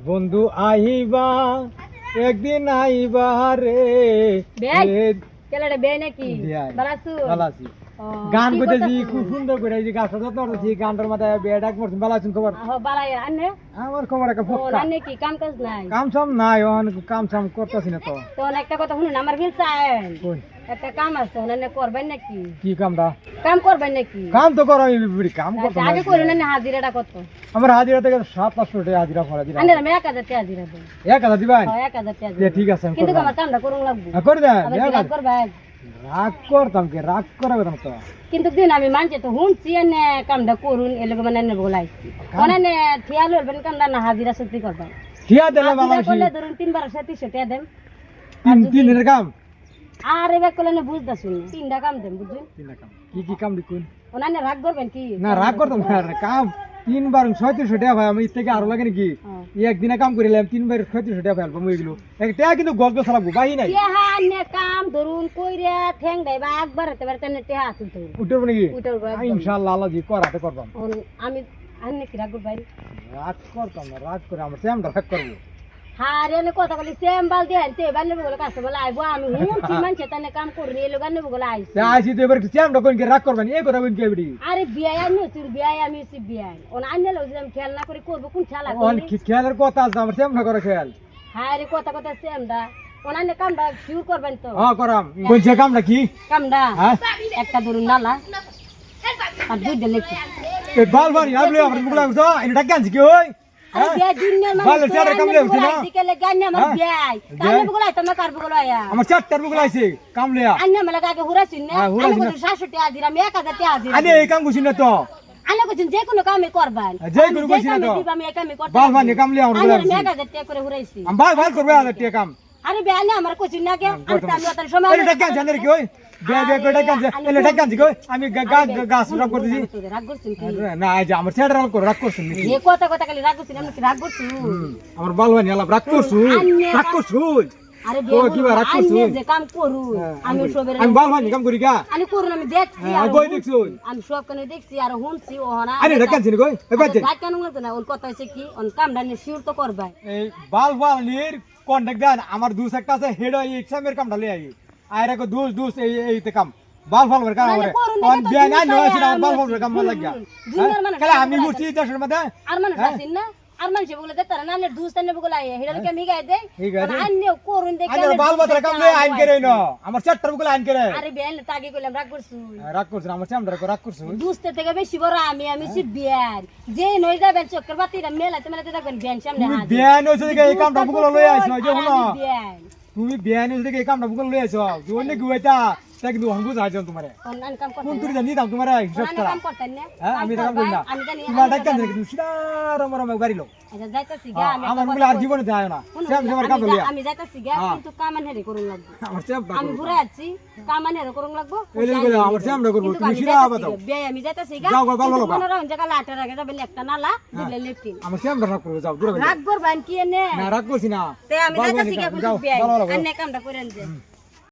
বন্ধু আইবা একদিন আইবা রে কেলারে বে নাকি বালাসু বালাসি গান কইতেছি খুব সুন্দর করে এই যে গাছটা যত্ন করতেছি গানটার মাথায় বিয়ে ডাক করছেন বালাসুন খবর বালাই আনে আমার খবর একটা ফক্কা আনে কি কাম কাজ নাই কাম সাম নাই ওহন কাম সাম করতেছি না তো তো একটা কথা শুনুন আমার বিল চাই কই একটা কাম আছে ওনানে করবেন নাকি কি কামটা কাম করবেন নাকি কাম তো করো আমি বিড়ি কাম করতে আগে করুন না হাজিরাটা কত আমার হাজিরা থেকে 700 টাকা হাজিরা পড়া দিলাম আনে আমি 1000 টাকা হাজিরা দেব 1000 দিবেন 1000 টাকা দেব ঠিক আছে কিন্তু আমার কামটা করুন লাগবে করে দেন রাগ করবেন রাগ করতাম কি রাগ করাবে না তো কিন্তু দিন আমি মানছি তো হুনছি এনে কামটা করুন এলাকা মানে এনে বলাইছি ওনানে ঠিয়াল হলবেন কামটা না হাজিরা সত্যি করবেন ঠিয়া দিলে ভালো করলে ধরুন 3/300 টাকা দেন তিন দিনের কাম আর এবার করলে না বুঝতাছুন তিনটা কাম দেন বুঝুন তিনটা কাম কি কাম দেখুন ওনানে রাগ করবেন কি না রাগ করতাম না কাম 3 বার 3600 টাকা ভাই আমি এর থেকে আরো লাগে নাকি একদিনে কাম করিলাম 3 বার 3600 টাকা ফেলবো মই এগুলো একটা কিন্তু গল্প চালাবো বাহি নাই নে কাম ধরুন কইরা ঠ্যাং দেবা একবার হতে পারে তেনে টেহা তুলতে উঠব নাকি উঠব ইনশাআল্লাহ আল্লাহ জি করাতে করবাম আমি আন্নে কি রাগ করবাই রাগ করতাম না রাগ করে আমরা সেমটা রাগ করব হারে এনে কথা বলি সেম বালতি আনতে বালে বলে কাছে বলে আইবো আমি হুনছি মানছে তানে কাম করি এলো গানে বলে আইছি আইছি তো এবার সেমটা কোন কি রাগ করবেন এই কথা কোন কি বিড়ি আরে বিয়াই আমি তুই বিয়াই আমি সি বিয়াই ওন আন্নে লও যে আমি খেল না করে করব কোন খেলা ওন কি খেলার কথা আছে আমরা সেমটা করে খেল হারে কথা কথা সেমডা ওনানে কামটা শিওর করবেন তো হ্যাঁ করাম কোন যে কামটা কি কামডা একটা ধরুন নালা আর দুই দিলে এ বাল বাড়ি আপনি আপনি মুগলা তো এটা কেন কি ওই আরে বিয়া দিনের মানে বাল চার কাম লেউছি না দিকেলে গান্নে আমার বিয়াই কানে বগলাই তোমা কার বগলায়া আমার চারটার মুগলা আইছে কাম লিয়া আন্নে মানে কাকে হুরাছিন না আমি কত 700 টাকা দিরা আমি 1000 টাকা দিরা আরে এই কাম কইছিস না তো আন্নে কইছেন যে কোনো কামে করবেন যে কোনো কইছিস না তো আমি এই কামে করতে বাল বাড়ি কাম লিয়া আমার বগলা আমি 1000 টাকা করে হুরাইছি আমি ভাই ভাই করবে 1000 টাকা কাম আরে বিয়া না আমার কইছিন না কে আমি ওটার সময় এটা কেন জানে কি ওই বিয়া বিয়া কইটা কেন এটা কেন কি আমি গাছ রাগ করতেছি রাগ করছিন কি না আজ আমার ছেড়ে রাগ করে রাগ করছিস নাকি এই কথা কথা খালি রাগ করছিন আমি কি রাগ করছি আমার বাল বাড়ি আলাপ রাগ করছিস রাগ করছিস আরে বিয়া রাগ করছিস যে কাম করু আমি সবের আমি বাল বাড়ি কাম করি কা আমি করুন আমি দেখছি আর কই দেখছুন আমি সব কানে দেখছি আর শুনছি ও না আরে এটা কেন কই এবার গাছ কেন লাগতো না ওর কথা হইছে কি ওন কামটা নি শিওর তো করবাই এই বাল বালির কন্টাক্ট দেন আমার দুস একটা আছে হেড এক্সামের কামটা লই আই আইরা কো দুস এইতে কাম বাল বাল কাম করে কোন বিয়া না নয় সেটা বাল বাল কাম লাগিয়া কালা আমি বুঝছি দেশের মধ্যে আর মানুষ আছেন না আর মানুষ বলে দে তারা নানের দুস্তানে বলে আই হেডালে কে মিগাই দেই আন্নে করুন দেখে আরে বাল বাল কাম লই আইন করে না আমার চারটার বলে আইন করে আরে বেল তাগে কইলাম রাগ করছু রাগ করছ আমার চামড়া রাগ করছ দুস্তে থেকে বেশি বড় আমি সি বিয়ার যে নই যাবেন চক্কর বাতিরা মেলাতে মেলাতে দেখবেন বিয়ান সামনে হাজির বিয়ান হইছে দেখে এই কামটা বলে লই আইছো যে হলো তুমি বিয়ান হইছে দেখে এই কামটা বলে লই আইছো যে অন্য কি হইতা তা কিন্তু হংবু যাইছো তোমারে অনলাইন কাম করতে কোন তুই জানি দাম তোমারে হিসাব করা কাম করতেন না হ্যাঁ আমি কাম করি না আমি জানি তোমার ডাক কেন দেখি সিধার আমার গাড়ি লো আচ্ছা যাইতাছি গা আমি আমার বলে আর জীবনে যায় না সেম আমার কাম লিয়া আমি যাইতাছি গা কিন্তু কামান হেরে করুন লাগবে আমার সেম আমি ঘুরে আছি কামান হেরে করুন লাগবে এই বলে আমার সেম না করব তুমি সিধা আবা দাও বে আমি যাইতাছি গা যাও গা ভালো মনে রাখুন জায়গা লাটার আগে যাবেন একটা নালা দিলে লেফটিন আমার সেম রাগ করব যাও দূরে রাগ করবেন কি এনে না রাগ করছি না তে আমি যাইতাছি গা বে আন্নে কামটা করেন যে